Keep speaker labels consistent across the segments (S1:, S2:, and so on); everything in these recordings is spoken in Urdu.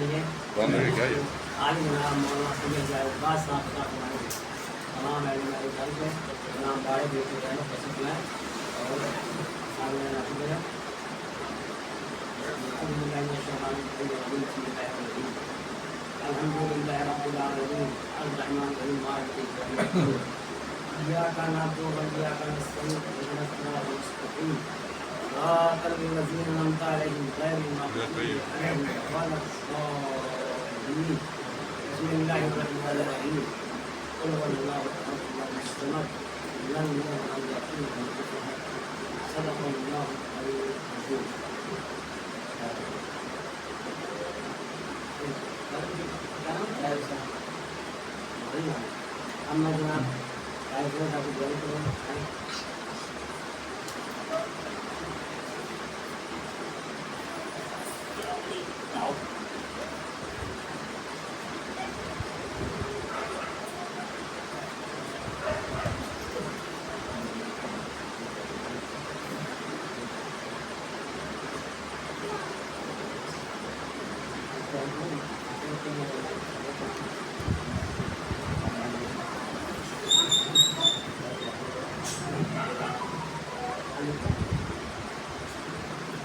S1: بند ہے کیا یہ؟
S2: آج جناب مولانا سید بعد صاحب کا ہمارے تمام علم گھر کے نام بڑے بیٹے جو ہے نا پسند لائیں اور سامنے رکھ دیں الحمد لله رب العالمين الرحمن الرحيم مالك يوم الدين إياك نعبد وإياك نستعين اهدنا الصراط المستقيم صراط الذين أنعمت عليهم غير المغضوب عليهم ولا الضالين بسم الله الرحمن الرحيم قل هو الله أحد الله الصمد لم يلد ولم يكن له كفوا أحد صدق الله العلي العظيم أما جناب عايزين أبو جريء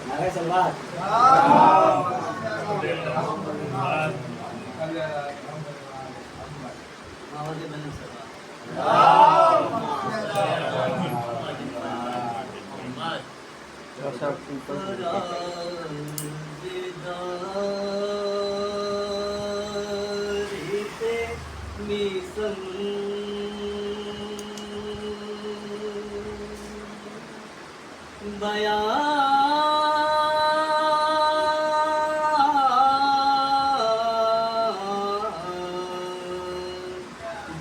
S2: Naga Salvat.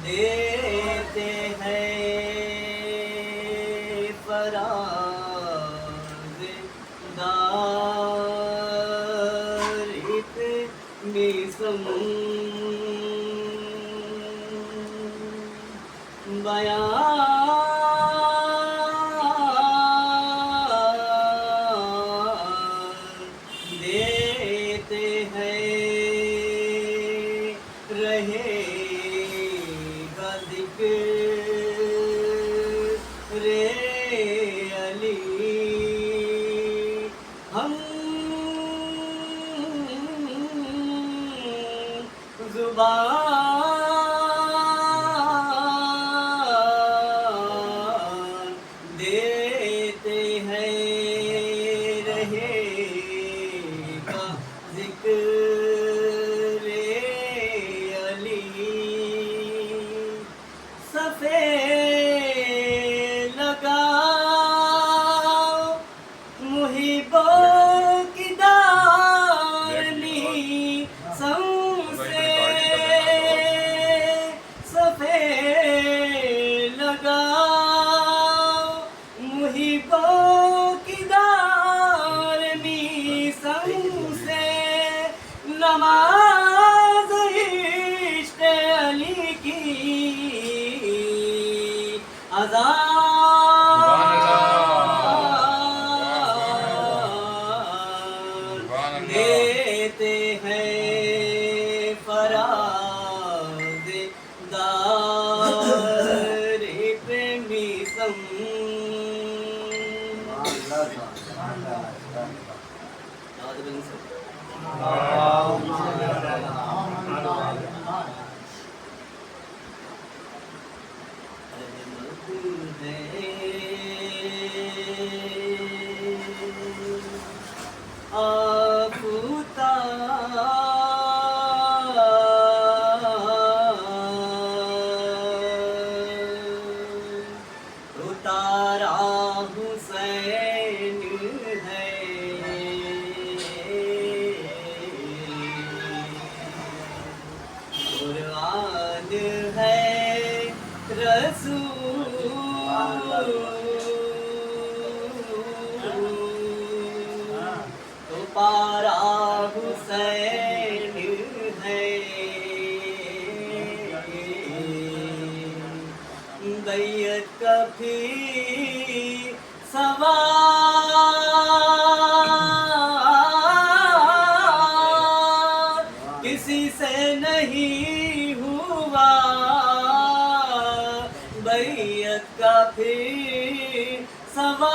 S3: دیتے ہیں فراز دارت میسم دیتے ہیں رہے گا ذکر علی ہم زبان دیتے ہیں رہے گا ذکر علی صفے لگاؤ محبوں کی دارلی سنگ سے صفے لگاؤ محبوں کی دارلی سنگ سے نماز عشق علی کی اذان دیتے ہیں فراز دار پہ میسم اتارا حسین ہے قرآن ہے رسول تو پارا حسین ہے بیعت کبھی سوال کسی سے نہیں ہوا بیعت کا پھر سوال،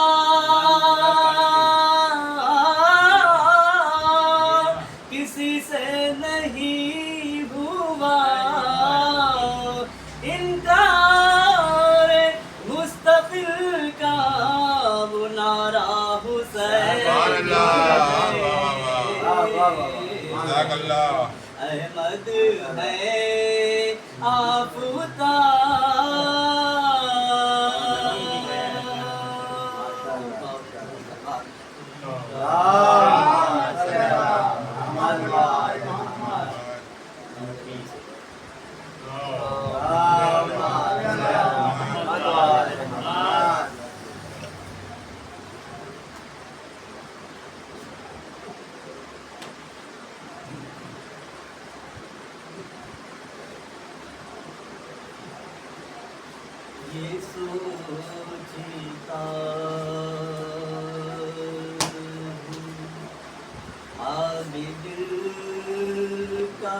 S3: کسی سے نہیں ہوا انکار مستقل کا، وہ نعرہ حسین احمد ہے یہ سوچتا عابد کا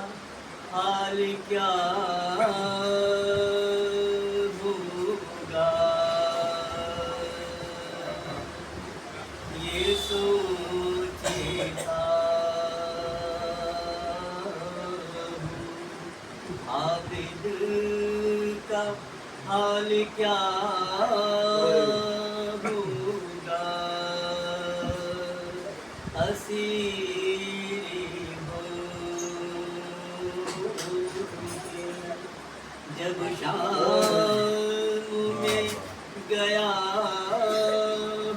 S3: حال کیا ہوگا، یہ سوچتا عابد کا حال کیا ہوگا، اسیری ہوگی جب شام میں گیا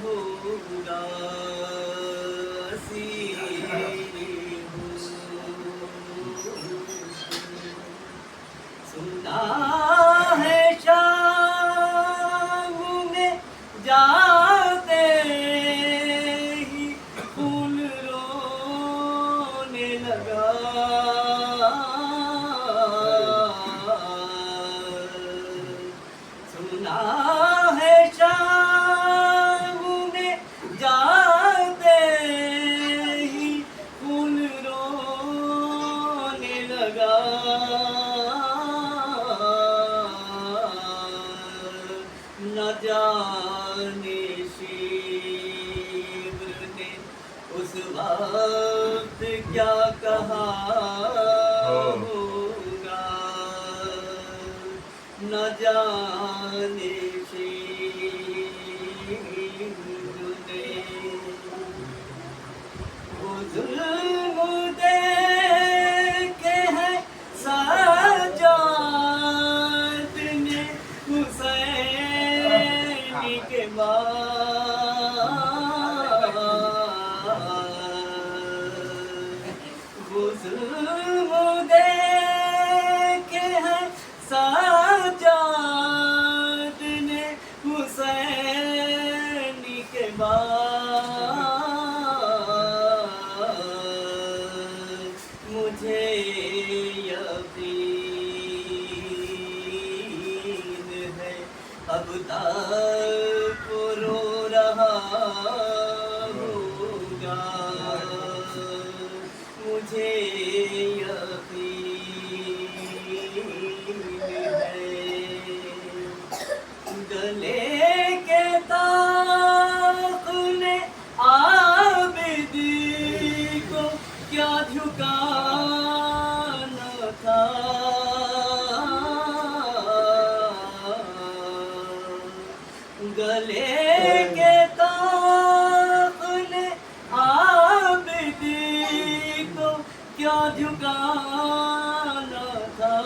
S3: ہوگا، اسیری ہوگی سنا ہے شام میں جاتے ہی پھول رونے لگا، سنا ہے شام میں جاتے ہی پھول رونے لگا، نہ جانے شیور نے اس وقت کیا کہا ہوگا، نہ جانے شیور نے وہ ظلم دیکھے ہیں سجاد نے حسین کے بعد، وہ ظلم دیکھے ہیں سجاد نے حسین کے بعد، مجھے یقین ہے اب تک رو رہا ہوگا، مجھے یقین ہے گلے کے طاق نے عابدی کو کیا جھکانا تھا، گلے کے طاق نے عابدی کو کیا جھکانا تھا،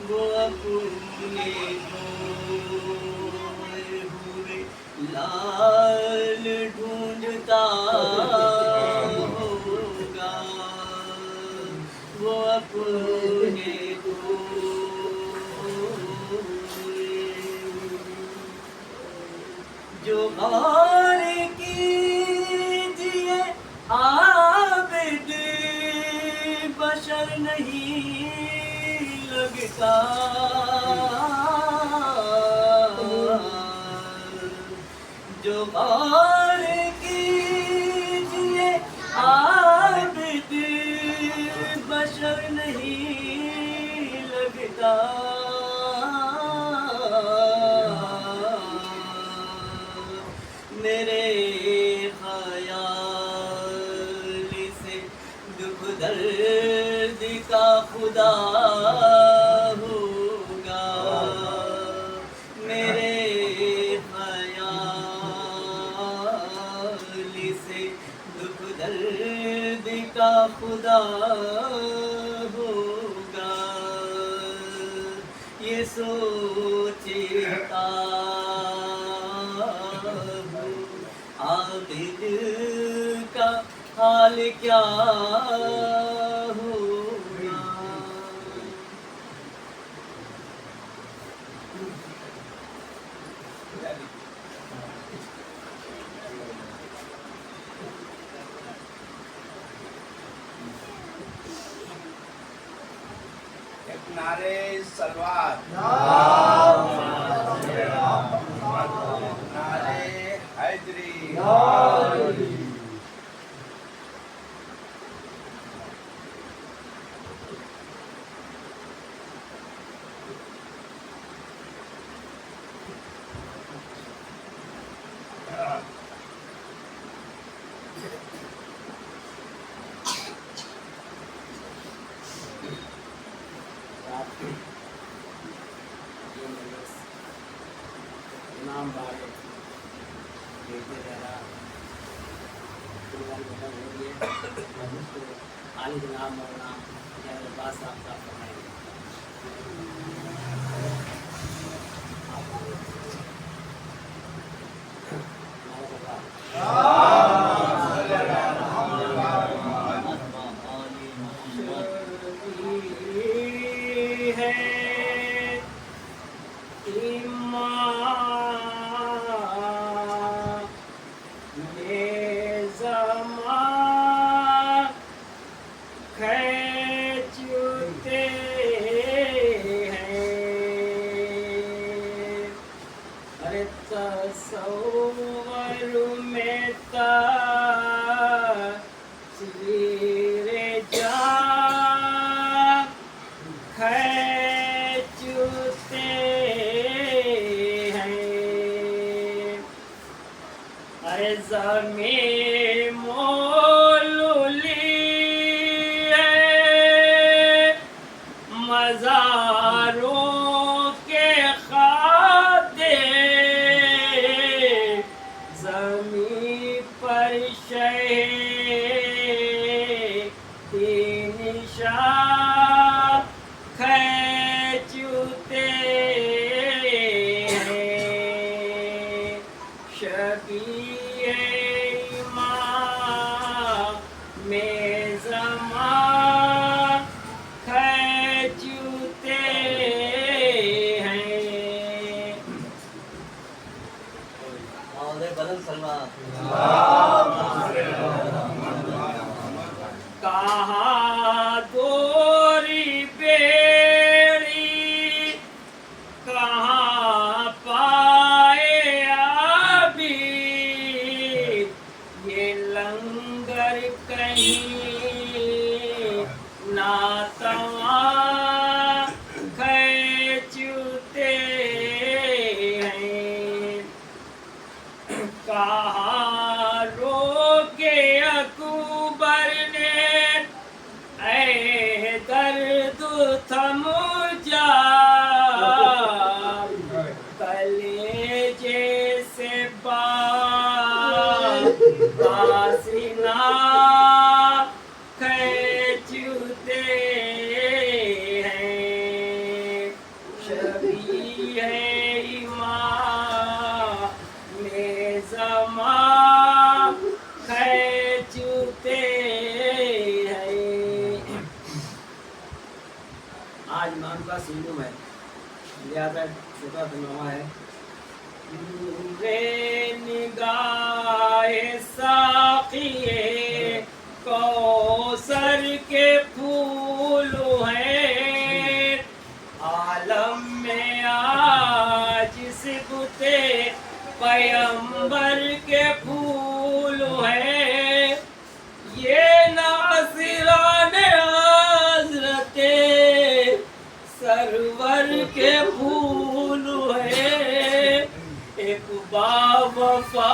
S3: وہ اپنے کھوئے ہوئے لال ڈھونڈتا ہوگا، وہ اپنے جو غور کیجئے عابد بشر نہیں لگتا، جو غور کی خیال سے دکھ درد کا خدا ہوگا، میرے خیال سے دکھ درد کا خدا ہوگا، یہ سوچتا ہوں عابد کا حال کیا ہوگا۔
S1: ایک نعرے سلوات، نعرے حیدری،
S2: امام بارے دیکھتے رہا ختم ہو گئے، عالی جناب مولانا ظاہر عباس صاحب کا فرمائیں گے۔ تصور میں تصویر جان کھینچتے ہیں، ارے زمین مول لی ہے مزاروں کے خاطر، زمین پر نشان کھینچتے ہیں، شبیہ امام زمان کھینچتے ہیں۔
S3: اور بلند سلمان
S2: کہاں دوری بیڑی، کہاں پائے آبی، یہ لنگر کہیں ناتواں کھینچتے ہیں، کہاں روکے اکبر نے اے درد تھم جا، کلیجے سے پاسینہ کھینچتے ہیں، شبیہ امام زمان کھینچتے ہیں۔ آج امام کا سنگم ہے، لہذا چھوٹا دنوا ہے۔ نگاہ ساقیے کوثر کے پھول ہیں، عالم میں آج صفت پیمبر کے پھول ہیں، یہ ناصران حضرت سرور کے پھول ہیں، ایک با وفا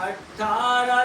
S3: 18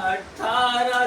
S3: 18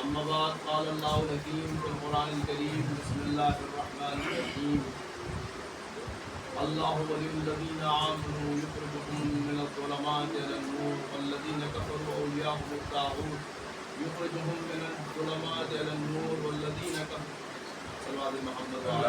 S4: أما بعد قال الله الحكيم في القرآن الكريم بسم الله الرحمن الرحيم الله ولي الذين آمنوا يخرجهم من الظلمات إلى النور والذين كفروا أولياءهم الطاغوت يخرجهم من الظلمات إلى النور والذين كفروا صلى على محمد وعلى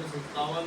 S4: 57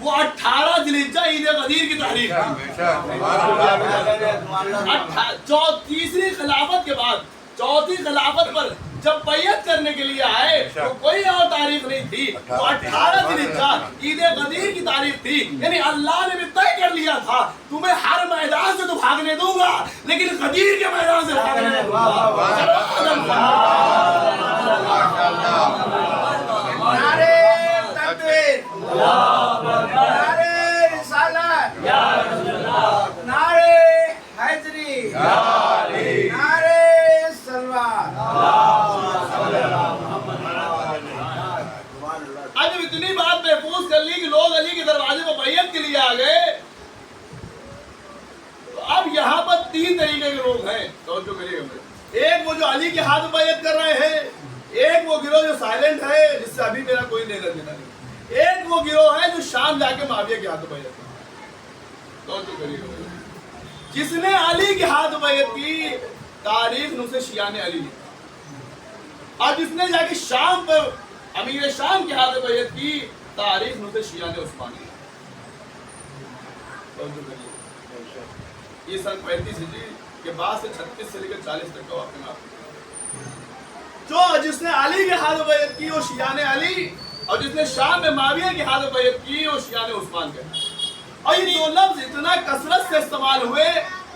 S4: وہ 18 ذوالحجہ عید غدیر کی تاریخ تھی۔ تیسری خلافت کے بعد چوتھی خلافت پر جب بیعت کرنے کے لیے آئے تو کوئی اور تاریخ نہیں تھی، وہ 18 ذوالحجہ عید غدیر کی تاریخ تھی۔ یعنی اللہ نے بھی طے کر لیا تھا تمہیں ہر میدان سے تو بھاگنے دوں گا لیکن غدیر کے میدان سے بھاگنے دوں گا۔
S1: نعرے تکبیر، نعرے رسالت، نعرے حیدری، نعرے سلوات۔
S4: آج جب اتنی بات محفوظ کر لی کہ لوگ علی کے دروازے پر بیعت کے لیے آ گئے تو اب یہاں پر 3 طریقے کے لوگ ہیں، توجہ کریے گا۔ ایک وہ جو علی کے ہاتھ میں بیعت کر رہے ہیں، ایک وہ گروہ جو سائلنٹ ہے جس سے ابھی میرا کوئی لینا دینا نہیں، ایک وہ گروہ ہے جو شام جا کے معاویہ کے ہاتھ میں بیعت کر رہا ہے۔ توجہ کریے گا، جس نے علی کے ہاتھ میں بیعت کی تاریخ نو سے شیعہ نے علی لکھا، اور جس نے جا کے شام پر امیر شام کے ہاتھ میں بیعت کی تاریخ نو سے شیعہ نے عثمان لکھا۔ توجہ کریے، یہ سن 35 ہجری کے بعد سے 36 سے لے کر 40 تک کا واقعہ۔ جو جس نے علی کے ہاتھ میں بیعت کی وہ شیعہ نے علی، اور جس نے شام میں معاویہ کے ہاتھ میں بیعت کی وہ شیعہ نے عثمان کہا۔ اور یہ دو لفظ اتنا کثرت سے استعمال ہوئے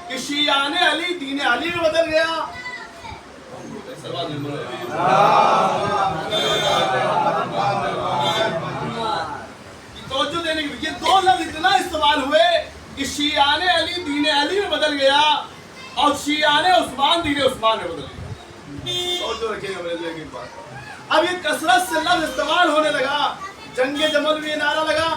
S4: کہ شیعہ نے علی دین علی میں بدل گیا۔ توجہ دینے کی، یہ دو لفظ اتنا استعمال ہوئے کہ شیعہ نے علی دین علی میں بدل گیا اور شیعہ نے عثمان دین عثمان میں بدل گیا۔ توجہ رکھیے گا میرے دل کی بات۔ اب یہ کثرت سے لفظ استعمال ہونے لگا، جنگ جمل میں یہ نعرہ لگا،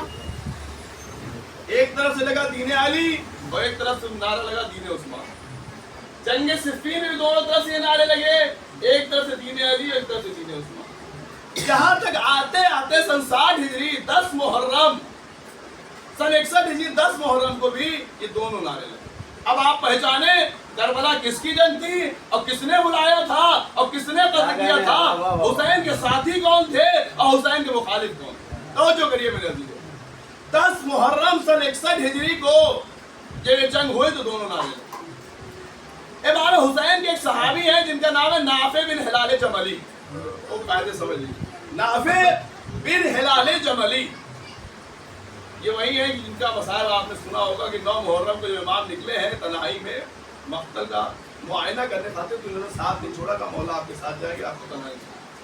S4: ایک طرف سے لگا دین علی اور ایک طرف سے نعرہ لگا دین عثمان۔ جنگ صفین میں بھی دونوں طرف سے یہ نعرے لگے، ایک طرف سے دین علی اور ایک طرف سے دین عثمان۔ یہاں تک آتے آتے سن 60 ہجری 10 محرم، سن 61 ہجری 10 محرم کو بھی یہ دونوں نعرے لگے۔ اب آپ پہچانے کربلا کس کی جنگ تھی اور کس نے بلایا تھا اور کس نے قتل کیا تھا، حسین کے ساتھی کون تھے اور حسین کے مخالف کون تھے۔ توجہ کریے میرے عزیزو، 10 محرم سن 61 ہجری کو جب یہ جنگ ہوئی تو دونوں نعرے لگے۔ امام حسین کے ایک صحابی ہیں جن کا نام ہے نافع بن ہلال جملی، وہ قاعدے سمجھ لیجیے، نافع بن ہلال جملی، یہ وہی ہے جن کا مسائل آپ نے سنا ہوگا کہ 9 محرم کو جو امام نکلے ہیں تنہائی میں مقتل کا معائنہ کرنے خاطر، تو انہوں نے ساتھ نہیں چھوڑا کہ مولا آپ کے ساتھ جائے گی آپ کو تنہائی۔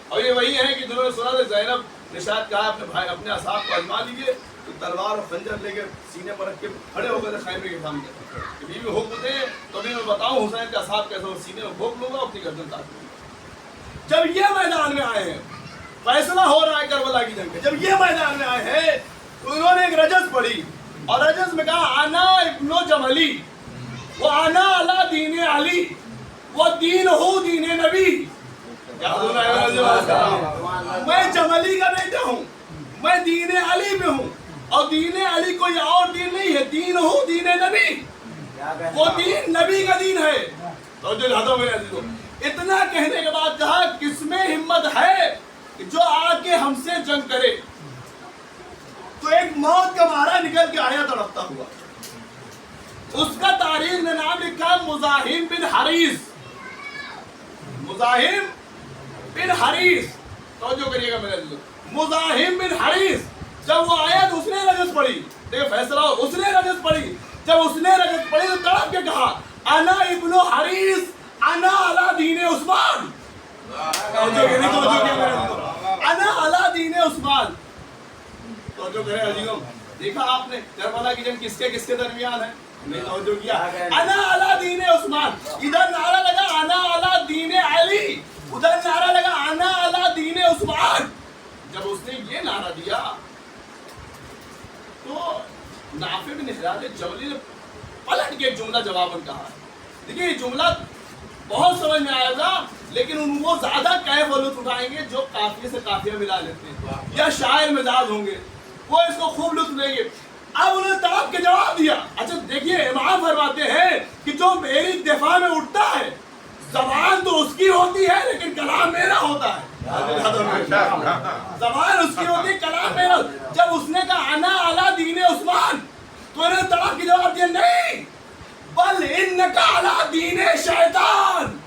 S4: اور یہ وہی ہے کہ جنہوں نے سنا تھا زینب نشاد کہا اپنے بھائی اپنے اصحاب کو آزما لیجیے، تو تلوار اور خنجر لے کے سینے پر رکھ کے کھڑے ہو گئے تھے خیمے کے سامنے کہ بیوی حکم دے تو بھی میں بتاؤں حسین کے اصحاب کیسے ہو، سینے میں بھوک لوں گا اپنی گردن کاٹ لوں گا۔ جب یہ میدان میں آئے ہیں، فیصلہ ہو رہا ہے کربلا کی جنگ کا، جب یہ میدان میں آئے ہیں تو انہوں نے ایک رجز پڑھی اور رجز میں کہا انا ابن جملی و انا علی دین علی و دین ہو دین نبی۔ میں جملی کا بیٹا ہوں، میں دین علی میں ہوں اور دین علی کوئی اور دین نہیں ہے، دین ہو دین نبی، وہ دین نبی کا دین ہے۔ تو جو لہذا میرے عزیزو، اتنا کہنے کے بعد کہا کس میں ہمت ہے کہ جو آ کے ہم سے جنگ کرے، تو ایک موت کا مارا نکل کے آیا تڑپتا ہوا، اس کا تاریخ نے نام لکھا مزاحم بن حریث، مزاحم بن حریث۔ توجہ کریے گا میرے عزیزو، مزاحم بن حریث جب وہ آیا تو اس نے رجز پڑھی، دیکھیں فیصلہ ہو، اس نے رجز پڑھی، جب اس نے رجز پڑھی تو تڑپ کے کہا انا ابن حریث انا علی دین عثمان۔ توجہ کریے میرے عزیزو، انا علی دین عثمان۔ توجہ کریں عزیزوں، دیکھا آپ نے کربلا کی جنگ کس کے درمیان ہے، نہیں توجہ کیا، انا علی دین عثمان، ادھر نعرہ لگا انا علی دین علی، ادھر نعرہ لگا انا علی دین عثمان۔ جب اس نے یہ نعرہ دیا تو نافع بن ہلال جملی نے پلٹ کے ایک جملہ جواباً کہا۔ دیکھیں یہ جملہ بہت سمجھ میں آئے گا لیکن وہ زیادہ کیف و لطف اٹھائیں گے جو قافیے سے قافیہ ملا لیتے ہیں یا شاعر مزاج ہوں گے، وہ اس کو خوب لطف لیں گے۔ اب انہوں نے تڑپ کے جواب دیا۔ اچھا دیکھیے امام فرماتے ہیں کہ جو میری دفاع میں اٹھتا ہے زبان تو اس کی ہوتی ہے لیکن کلام میرا ہوتا ہے۔ زبان اس کی ہوتی کلام میں. جب اس نے کہا انا علی دین عثمان تو انہوں نے تڑپ کی جواب دیا نہیں بل انکا علی دین شیطان.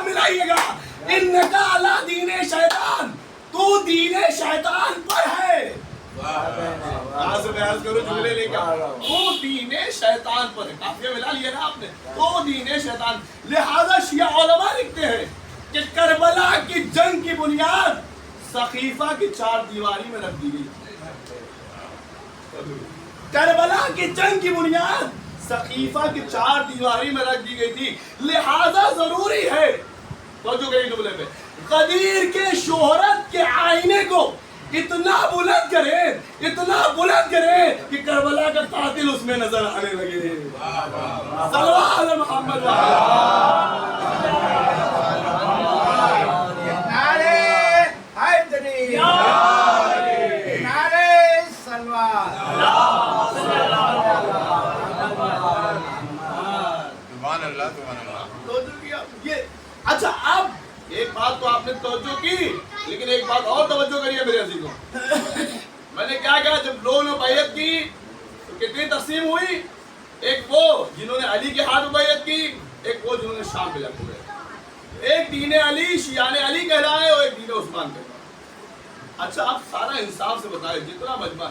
S4: ملائیے گا انکا علی دین شیطان, تو دین شیطان پر ہے. کہاں سے بیان کرو جملے لے کر, تو دین شیطان پر ہے. کافیہ ملا لیا نا آپ نے, تو دین شیطان. لہذا شیعہ علماء لکھتے ہیں کہ کربلا کی جنگ کی بنیاد سقیفہ کی 4 دیواری میں رکھ دی گئی. کربلا کی جنگ کی بنیاد سقیفہ کی 4 دیواری میں رکھ دی گئی تھی. لہذا ضروری ہے توجہ کریں جملے پہ, غدیر کے شہرت کے آئینے کو اتنا بلند کرے کہ کربلا کا قاتل اس میں نظر آنے لگے. صلوات علی محمد.
S1: نعرے حیدری, نعرے سلوات.
S5: سبحان اللہ سبحان اللہ.
S4: توجہ کیا یہ. اچھا اب ایک بات تو آپ نے توجہ کی, لیکن ایک بات اور توجہ کریے میرے عزیزوں. میں نے کیا کہا جب لوگوں نے بیعت کی تو کتنی تقسیم ہوئی؟ ایک وہ جنہوں نے علی کے ہاتھ بیعت کی, ایک وہ جنہوں نے شام پہ جا کے بیعت کی. ایک دین علی شیعان علی کہلائے اور ایک دین عثمان کہلائے. اچھا اب سارا انصاف سے بتائے جتنا مجمع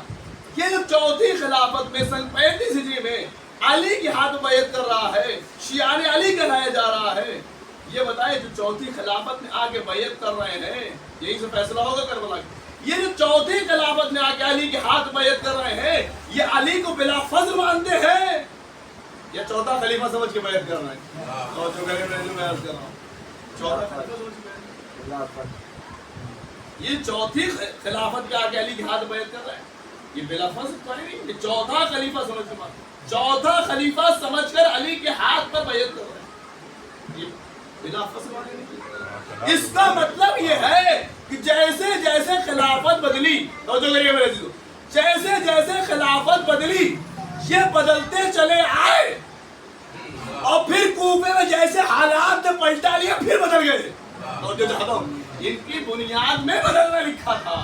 S4: یہ جو چوتھی خلافت میں سن 35 ہجری میں علی کے ہاتھ بیعت کر رہا ہے, شیعان علی کہلایا جا رہا ہے, یہ بتائیں جو چوتھی خلافت میں آگے بیعت کر رہے ہیں یہی سے فیصلہ ہوگا کربلا کا. یہ جو چوتھی خلافت میں آگے علی کے ہاتھ بیعت کر رہے ہیں یہ علی کو بلا فضل مانتے ہیں یا چوتھا خلیفہ سمجھ کے بیعت کر رہے ہیں؟ توجہ کریں میں جو عرض کر رہا ہوں, چوتھا خلیفہ سمجھ کے بیعت کر رہے ہیں. یہ چوتھی خلافت کے آگے علی کے ہاتھ بیعت کر رہے ہیں, یہ بلا فضل تو ہے نہیں, یہ چوتھا خلیفہ سمجھ کے مانتے, چوتھا خلیفہ سمجھ کر علی کے ہاتھ پر بیعت کر رہے ہیں. یہ بلا فصل والے نہیں. اس کا مطلب یہ ہے کہ جیسے جیسے خلافت بدلی, توجہ کریے میرے عزیزو, جیسے جیسے خلافت بدلی یہ بدلتے چلے آئے اور پھر کوفے میں جیسے حالات نے پلٹا لیا پھر بدل گئے. توجہ چاہتا ہوں ان کی بنیاد میں بدلنا لکھا تھا,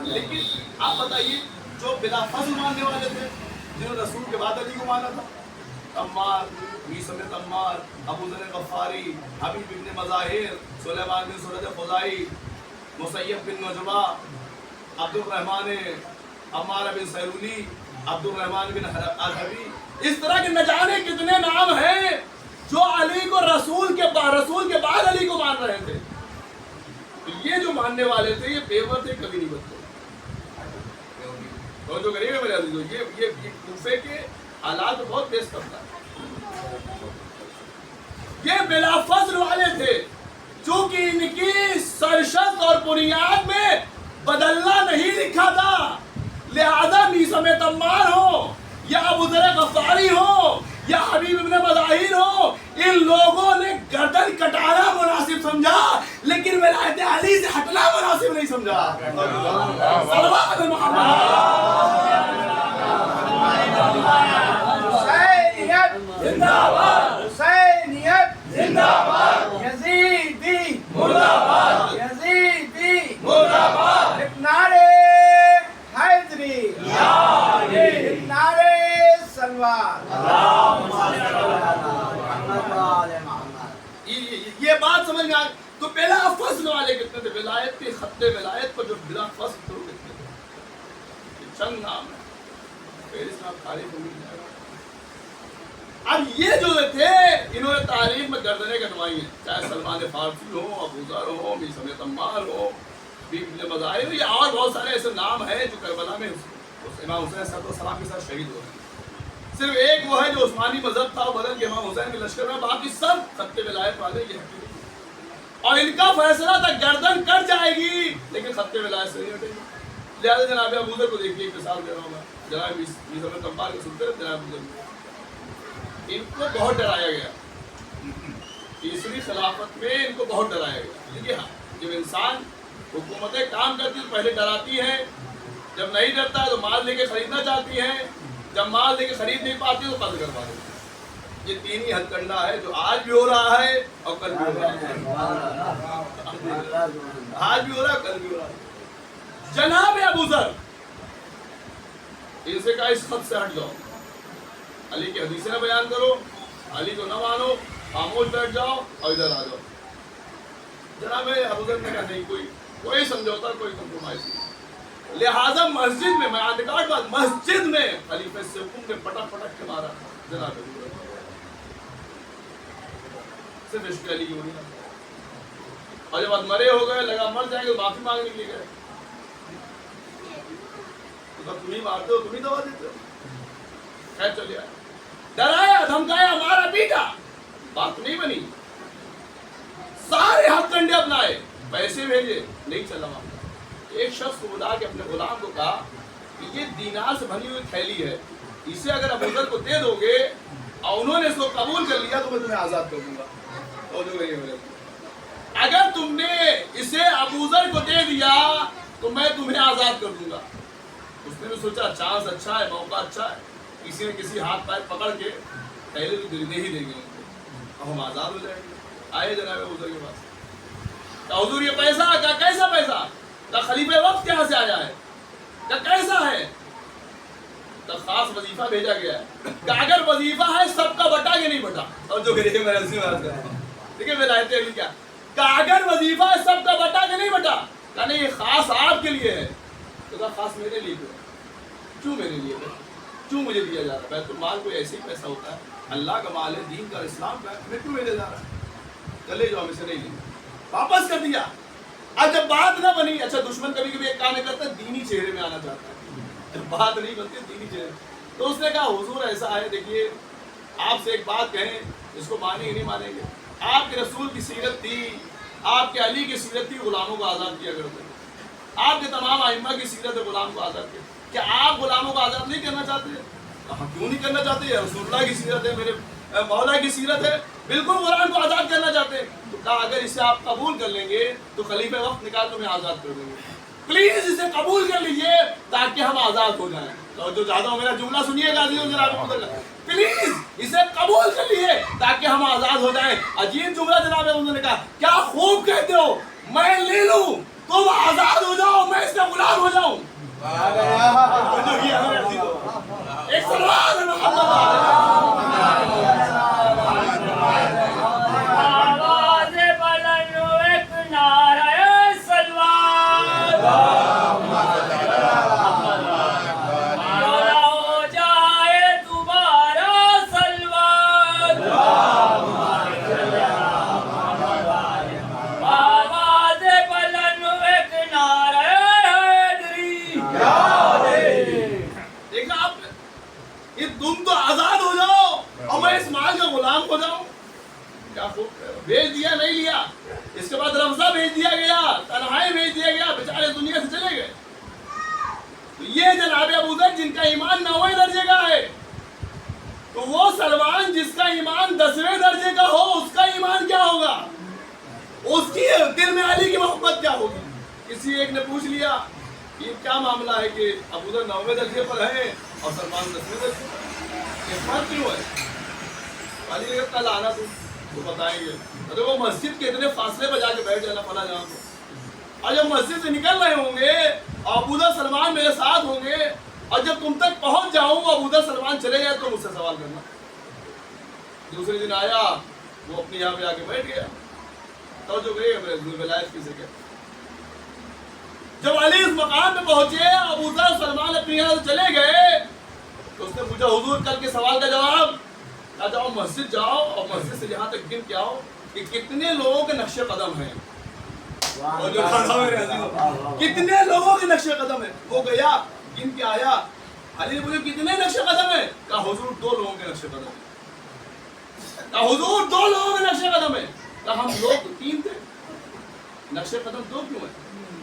S4: لیکن آپ بتائیے جو بلا فصل ماننے والے تھے جنہوں نے رسول کے بعد علی کو مانا تھا, عمار, میثم عمار, ابو ذر غفاری, حبیب بن مظاہر, سلیمان بن سرد خزائی, مسیب بن نجبہ, عبد الرحمن عمار بن سیرونی, عبد الرحمن بن الحبی, اس طرح کے نہ جانے کتنے نام ہیں جو علی کو رسول کے بعد علی کو مان رہے تھے. یہ جو ماننے والے تھے یہ پیور تھے, کبھی نہیں بدلے. توجہ کریے میرے عزیزو, یہ کوفے کے حالات بہت تیز کرتا ہے. یہ بلا فضل والے تھے چونکہ ان کی سرشت اور بنیاد میں بدلنا نہیں لکھا تھا, لہذا میثم عمار ہو یا ابو ذر غفاری ہو یا حبیب ابن مظاہر ہو, ان لوگوں نے گردن کٹانا مناسب سمجھا لیکن ولایت علی سے ہٹنا مناسب نہیں سمجھا. صلوات علی محمد.
S1: حسینیت زندہ باد, حسینیت زندہ باد, یزیدی مرد آباد, یزیدی مرد آباد. نعرے حیدری, نعرے سلوات.
S4: یہ بات سمجھ میں آ تو بلا فضل والے کتنے تھے, ولایت کے خط ولایت پر جو بلا فضل تھے وہ کتنے تھے؟ چند نام ہے, فہرست میں تاریخ میں مل جائے گا. اب یہ جو تھے انہوں نے تاریخ میں گردنیں کٹوائی ہیں, چاہے سلمان فارسی ہو, ابو ذر ہو, میثم عمار ہو, ابن مظاہر ہو, یا اور بہت سارے ایسے نام ہیں جو کربلا میں امام حسین صلی اللہ علیہ وسلم کے ساتھ شہید ہوئے ہیں. صرف ایک وہ ہے جو عثمانی مذہب تھا وہ بدل کے امام حسین کے لشکر میں, باقی سب خط ولایت والے یہ ہیں. اور ان کا فیصلہ تھا گردن کٹ جائے گی لیکن خط ولایت سے نہیں ہٹے گی. لہٰذا جناب ابو ذر کو دیکھیے, ایک مثال دے رہا ہوں میں, جناب میثم عمار کو سنتے رہے, جناب ابو ذر ان کو بہت ڈرایا گیا. تیسری خلافت میں ان کو بہت ڈرایا گیا. دیکھیے ہاں, جب انسان حکومتیں کام کرتی تو پہلے ڈراتی ہیں, جب نہیں ڈرتا ہے تو مال لے کے خریدنا چاہتی ہیں, جب مال لے کے خرید نہیں پاتی تو قتل کروا دیتی ہیں. یہ تین ہی ہتھ کنڈا ہے جو آج بھی ہو رہا ہے اور کل بھی ہو رہا ہے. آج بھی ہو رہا ہے کل بھی ہو رہا ہے. جناب ابو ذر ان سے کہا اس خط سے ہٹ جاؤ, علی کی حدیثیں نہ بیان کرو, علی کو نہ مانو, خاموش بیٹھ جاؤ اور ادھر آ جاؤ. جناب ابو ذر نے کہا نہیں, کوئی سمجھوتا, کوئی کمپرومائز نہیں. لہذا مسجد میں, میں آدھکار بات, مسجد میں خلیفہ سوم نے پٹک پٹک کے مارا جناب ابو ذر. صرف عشق علی کی وجہ سے. اور جب مرے ہو گئے, لگا مر جائیں گے, معافی مانگنے کے لیے گئے. تو تم ہی مارتے ہو, تم ہی دوا دیتے ہو. خیر چلے آئے, ڈرایا دھمکایا مارا پیٹا, بات نہیں بنی. سارے ہاتھ کنڈے اپنائے, پیسے بھیجے, نہیں چلا معاملہ. ایک شخص کو بلا کے اپنے غلام کو کہا کہ یہ دینار سے بھری ہوئی تھیلی ہے, اسے اگر ابو ذر کو دے دو گے اور انہوں نے اس کو قبول کر لیا تو میں تمہیں آزاد کر دوں گا. اگر تم نے اسے ابو ذر کو دے دیا تو میں تمہیں آزاد کر دوں گا. اس نے بھی سوچا چانس اچھا ہے, موقع اچھا ہے, کسی نے کسی ہاتھ پیر پکڑ کے پہلے تو دے ہی دیں گے ان کو, اب ہم آزاد ہو جائیں گے. آئے جناب ابو ذر کے پاس, کہا حضور یہ پیسہ, کہا کیسا پیسہ, کہا خلیفہ وقت کہاں سے آیا ہے, کہا کیسا ہے, کہا خاص وظیفہ بھیجا گیا ہے, کہا اگر وظیفہ ہے سب کا بٹا کہ نہیں بٹا. اور جو کہ دیکھیں میں ایسی بات کر رہا ہوں, دیکھیں میں لائتے ابھی کیا, کہا اگر وظیفہ ہے سب کا بٹا کہ نہیں بٹا, کہا نہیں یہ خاص آپ کے لیے ہے. تو کہا خاص میرے لیے کیوں میرے لیے, کیوں مجھے دیا جا رہا ہے, بیت المال کوئی ایسے ہی پیسہ ہوتا ہے, اللہ کا مال ہے, دین کا, اسلام کا, ہمیں کیوں بھیجا جا رہا ہے, چلے جاؤ, ہم اسے نہیں لیں. واپس کر دیا. اب جب بات نہ بنی, اچھا دشمن کبھی کبھی ایک کام کرتا ہے, دینی چہرے میں آنا چاہتا ہے, جب بات نہیں بنتی دینی چہرے, تو اس نے کہا حضور ایسا ہے, دیکھیے آپ سے ایک بات کہیں, اس کو مانیں گے نہیں مانیں گے, آپ کے رسول کی سیرت تھی, آپ کے علی کی سیرت تھی, غلاموں کو آزاد کیا کرتے, آپ کے تمام ائمہ کی سیرت ہے, غلام کو آزاد کیا. کیا آپ غلاموں کو آزاد نہیں کرنا چاہتے؟ کہا کیوں نہیں کرنا چاہتے, رسول اللہ کی سیرت ہے, میرے مولا کی سیرت ہے, بالکل غلام کو آزاد کرنا چاہتے ہیں. تو کہا اگر اسے آپ قبول کر لیں گے تو خلیفہ وقت نکال تو میں آزاد کر دوں گی, پلیز اسے قبول کر لیجئے تاکہ ہم آزاد ہو جائیں. تو جو چاہتا ہوں میرا جملہ سنیے گا, پلیز اسے قبول کر لیجئے تاکہ ہم آزاد ہو جائیں. عجیب جملہ جناب انہوں نے کہا, کیا خوب کہتے ہو, میں لے لوں, تم آزاد ہو جاؤ, میں اس کا غلام ہو جاؤں. ایک سلوات
S3: آواز بلند و ایک نعرہ سلوات, ہو جائے دوبارہ سلوات. آواز بلند و ایک نعرہ حیدری.
S4: دیکھا آپ نے, یہ تم تو آزاد ہو جاؤ اور میں اس مال کا غلام ہو جاؤں. کیا خوب بھیج دیا, نہیں لیا. اس کے بعد رمضہ بھیج دیا گیا, تنہائی بھیج دیا گیا, بیچارے دنیا سے چلے گئے. تو یہ جناب ابو ذر جن کا ایمان 9ویں درجے کا ہے, تو وہ سلمان جس کا ایمان 10ویں درجے کا ہو, اس کا ایمان کیا ہوگا, اس کی دل میں علی کی محبت کیا ہوگی. کسی ایک نے پوچھ لیا یہ کیا معاملہ ہے کہ ابو ذر 9ویں درجے پر ہے اور سلمان 10ویں درجے پر, یہ فرق کیوں ہے. علی نے کہا لانا تو بتائیں گے. ارے وہ مسجد کے اتنے فاصلے پر جا کے بیٹھ جانا فلاں جہاں کو, اور جب مسجد سے نکل رہے ہوں گے ابو ذر سلمان میرے ساتھ ہوں گے, اور جب تم تک پہنچ جاؤں ابو ذر سلمان چلے گئے تو مجھ سے سوال کرنا. دوسرے دن آیا, وہ اپنے یہاں پہ آ کے بیٹھ گیا. تو جو گئے میرے ولایت کسے کہتے. جب علی اس مقام پہ پہنچے, ابو ذر سلمان اپنے یہاں سے چلے گئے, تو اس نے پوچھا حضور کل کے سوال کا جواب. کہا جاؤ مسجد جاؤ اور مسجد سے یہاں تک گن کے آؤ کہ کتنے لوگوں کے نقش قدم ہیں, کتنے لوگوں کے نقش قدم ہیں. وہ گیا گن کے آیا, علی نے پوچھا کتنے نقش قدم ہیں, کہا حضور 2 لوگوں کے نقش قدم ہیں. کہا حضور 2 لوگوں کے نقش قدم ہیں. کہا ہم لوگ 3 تھے, نقش قدم 2 کیوں ہیں.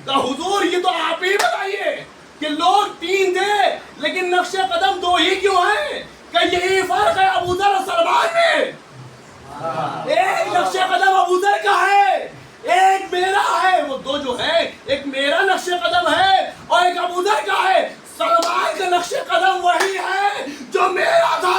S4: کہا حضور یہ تو آپ ہی بتائیے کہ لوگ 3 تھے لیکن نقش قدم 2 ہی کیوں ہیں. کہ یہی فرق ہے ابو ذر اور سلمان میں. ایک نقش قدم ابو ذر کا ہے, ایک میرا ہے. وہ 2 جو ہے, ایک میرا نقش قدم ہے اور ایک ابو ذر کا ہے. سلمان کا نقش قدم وہی ہے جو میرا تھا.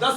S4: 10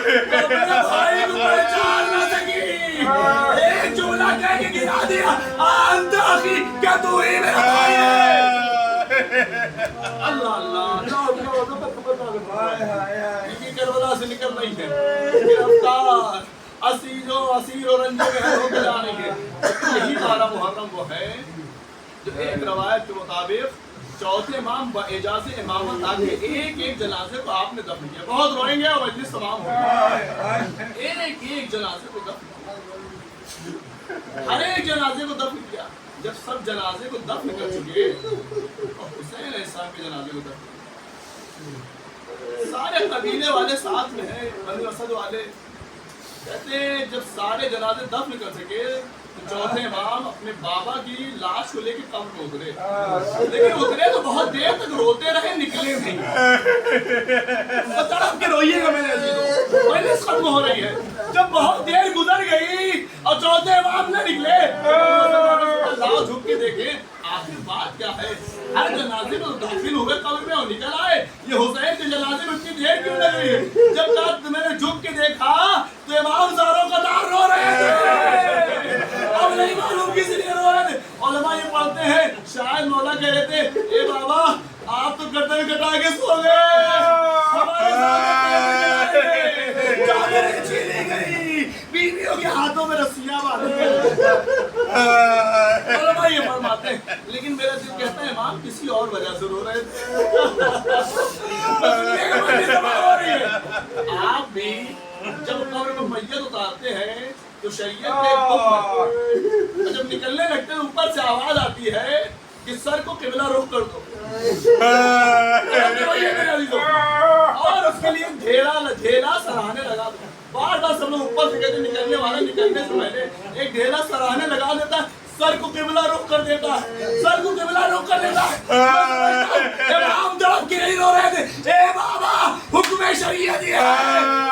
S4: اپنے بھائی کو پہچان نہ سکی، ایک جملہ کہہ کے گرا دیا، انت اخی، کیا تو ہی میرا بھائی ہے؟ اللہ اللہ، کربلا سے نکل رہی ہے گرفتار، اسیر و رنجے میں ہو کے جا رہی ہے۔ یہی 12 محرم وہ ہے جو ایک روایت کے مطابق چوتھے امام باعجاز امامت آ کے ایک جنازے کو آپ نے دفن کیا۔ بہت روئیں گے اور مجلس تمام ہوگی۔ ایک جنازے کو دفن کیا، ہر ایک جنازے کو دفن کیا۔ جب سب جنازے کو دفن کر چکے تو حسین علیہ السلام کے جنازے کو دفن کیا۔ سارے قبیلے والے ساتھ میں ہیں، بنو اسد والے، کہتے ہیں جب سارے جنازے دفن کر سکے تو چوتھے امام اپنے بابا کی لاش کو لے کے قبر میں اترے، لیکن اترے تو بہت دیر تک روتے رہے، نکلے نہیں۔ تڑپ کے روئیے گا میرے عزیزو، مجلس ختم ہو رہی ہے۔ جب بہت دیر گزر گئی اور چوتھے امام نہ نکلے، اللہ جھک کے دیکھیں آخر بات کیا ہے۔ ہر جنازے میں داخل ہوئے قبر میں اور نکل آئے، یہ حسین کے جنازے میں اتنی دیر کیوں لگی؟ جب تک میں نے جھک کے دیکھا تو امام زاروں قطار رو رہے تھے، اب نہیں معلوم کس لیے رو رہے تھے۔ علماء یہ پڑھتے ہیں شاید مولا کہہ رہے تھے اے بابا آپ تو گردن کٹا کے سو گئے، ہمارے سامنے چادریں چھینی گئی، بیویوں کے ہاتھوں میں رسیاں باندھی گئی۔ علماء یہ فرماتے ہیں، لیکن میرا دل کہتا ہے امام کسی اور وجہ سے رو رہے تھے۔ آپ بھی جب قبر میں میت اتارتے ہیں تو شریعت کے حکم ہے، جب نکلنے لگتے ہیں اوپر سے آواز آتی ہے کہ سر کو قبلہ رخ کر دو، اور اس کے لیے ڈھیلا سراہنے لگا دو۔ بار بار سب لوگ اوپر سے کہتے ہیں نکلنے والا نکلنے سے پہلے ایک ڈھیلا سراہنے لگا دیتا ہے، سر کو قبلہ رخ کر دیتا ہے، سر کو قبلہ رخ کر دیتا ہے۔ امام دڑپ کے نہیں رو رہے تھے، اے بابا حکم شریعت یہ ہے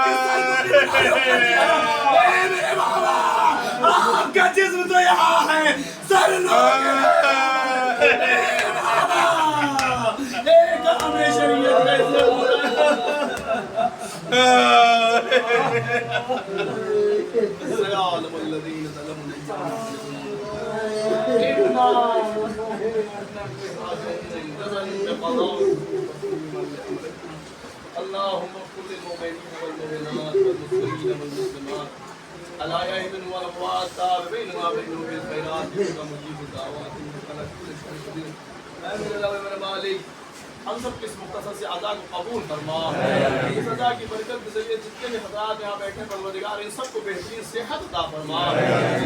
S4: کہ سر کو قبلہ رخ کر دیا، اے میرے بابا آپ کا جسم تو یہاں ہے، سر نو اے بابا ایک حکم شریعت کیسے ہو رہا سيعلم الذين ظلموا اللهم اغفر للمؤمنين والمؤمنات والمسلمين والمسلمات الأحياء منهم والأموات تابعين وبينهم بالخيرات إنك مجيب الدعوات إنك على كل شيء قدير آمين اللهم من مالك ہم سب کے اس مختصر سے عزا کو قبول فرما، اس عزا کی برکت کے ذریعے جتنے بھی حضرات یہاں بیٹھے پروردگار ان سب کو بہترین صحت عطا فرما،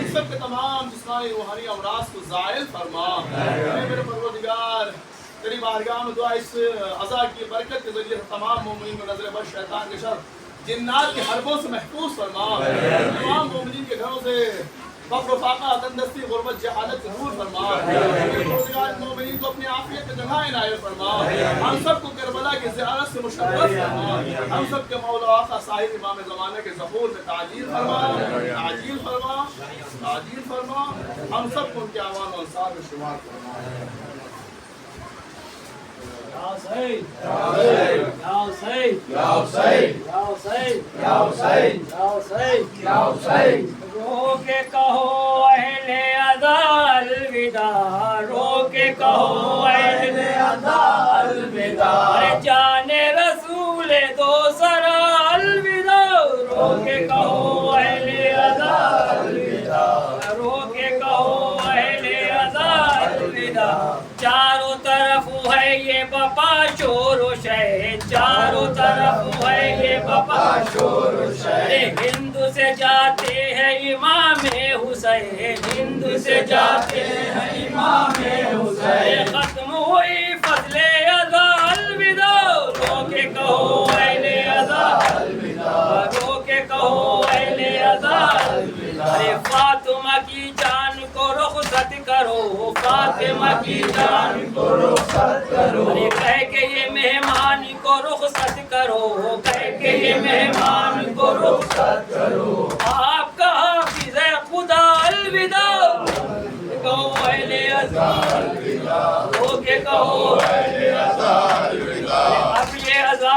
S4: ان سب کے تمام جسمانی روحانی امراض کو زائل فرما۔ اے میرے پروردگار تیری بارگاہ میں دعا اس عزا کی برکت کے ذریعے تمام مومنین کو نظر بد شیطان کے شر جنات کے حربوں سے محفوظ فرما، تمام مومنین کے گھروں سے فقر و فاقہ تندرستی غربت جہالت دور فرما، پروردگار مومنین کو اپنی عافیت میں جگہ عنایت فرما، ہم سب کو کربلا کی زیارت سے مشرف فرما، ہم سب کے مولا آقا صاحب امام زمانہ کے ظہور میں تعجیل فرما، تعجیل فرما، تعجیل فرما، ہم سب کو ان کے اعوان و انصار میں شمار فرما۔
S3: یا حسین یا حسین
S1: یا حسین
S3: یا حسین
S1: یا حسین
S3: یا حسین
S1: یا حسین
S3: رو کے کہو اہل ادا الوداع، رو کے کہو اہل ادا الوداع، ارے جان رسول دو سرا الوداع، رو کے کہو اہل ادا الوداع، رو کے کہو اہل ادا الوداع۔ چاروں طرف ہے یہ بپا شور و شہر، چاروں طرف ہے یہ بپا شور و شہر، ہند سے جاتے ہیں امام حسین، ہند سے جاتے ہیں امام حسین، ختم ہوئی فضل ادا الوداع، رو کے کہو اہل ادا الوداع، رو کے کہو اہل ادا الوداع، ارے فاطمہ کی جان کو رخصت کرو، فاطمہ کی جان کو رخصت کرو، ارے کہہ کے یہ مہمان کو رخصت کرو، کہہ کے یہ مہمان کو رخصت کرو، آپ کا حافظ ہے خدا الوداع، کہو اہل ازا الوداع، ہو کے کہو اہل ازا الوداع، اب یہ ازا